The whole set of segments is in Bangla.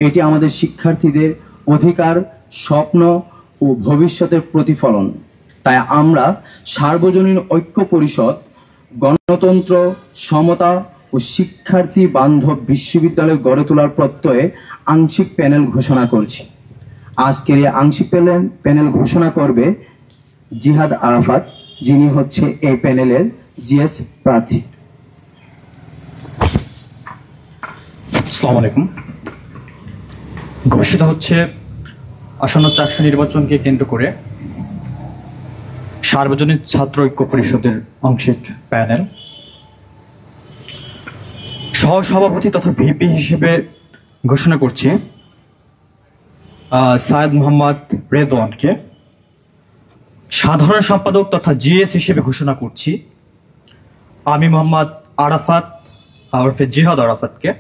এটি আমাদের শিক্ষার্থীদের অধিকার, স্বপ্ন ও ভবিষ্যতের প্রতিফলন। তাই আমরা সার্বজনীন ঐক্য পরিষদ গণতন্ত্র, সমতা ও শিক্ষার্থী বান্ধব বিশ্ববিদ্যালয় গড়ে তোলার প্রত্যয়ে আংশিক প্যানেল ঘোষণা করছি। আজকের এই আংশিক প্যানেল ঘোষণা করবে জিহাদ আরাফাত, যিনি হচ্ছে এই প্যানেলের জিএস প্রার্থী। আসসালামু আলাইকুম। ঘোষিত হচ্ছে আসন্ন চাকসু নির্বাচনকে কেন্দ্র করে সার্বজনীন ছাত্র ঐক্য পরিষদের আংশিক প্যানেল সহসভাপতি তথা ভিপি হিসেবে ঘোষণা করছি সায়েদ মোহাম্মদ রেদওয়ানকে। সাধারণ সম্পাদক তথা জিএস হিসেবে ঘোষণা করছি আমি মোহাম্মদ আরাফাত ওরফে জিহাদ আরাফাতকে।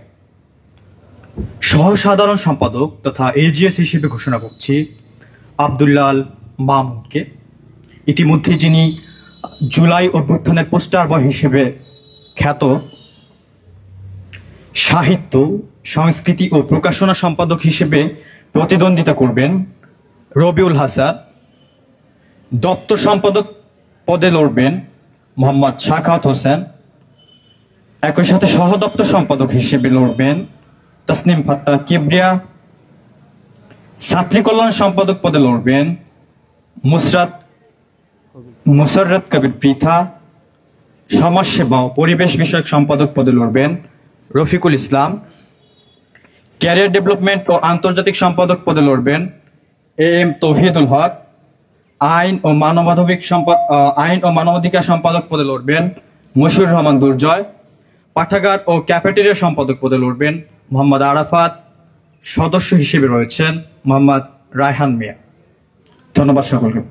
সহসাধারণ সম্পাদক তথা এজিএস হিসেবে ঘোষণা করছি আব্দুল্লাহ মামুনকে। ইতিমধ্যে যিনি জুলাই অভ্যুত্থানের পোস্টার বয় হিসেবে খ্যাত, সাহিত্য, সংস্কৃতি ও প্রকাশনা সম্পাদক হিসেবে প্রতিদ্বন্দ্বিতা করবেন রবিউল হাসান। দপ্তর সম্পাদক পদে লড়বেন মোহাম্মদ শাখাওয়াত হোসেন। একই সাথে সহ দপ্তর সম্পাদক হিসেবে লড়বেন তাসনিম ফাত্তা কিবরিয়া। ছাত্রী কল্যাণ সম্পাদক পদে লড়বেন মুসাররত কবির পৃথা। সমাজসেবা ও পরিবেশ বিষয়ক সম্পাদক পদে লড়বেন রফিকুল ইসলাম। ক্যারিয়ার ডেভেলপমেন্ট ও আন্তর্জাতিক সম্পাদক পদে লড়বেন এম তৌহিদুল হক। আইন ও মানবাধিকার সম্পাদক পদে লড়বেন মশিউর রহমান দুর্জয়। পাঠাগার ও ক্যাফেটেরিয়া সম্পাদক পদে লড়বেন মোহাম্মদ আরাফাত। সদস্য হিসেবে রয়েছেন মোহাম্মদ রায়হান মিয়া। ধন্যবাদ সকলকে।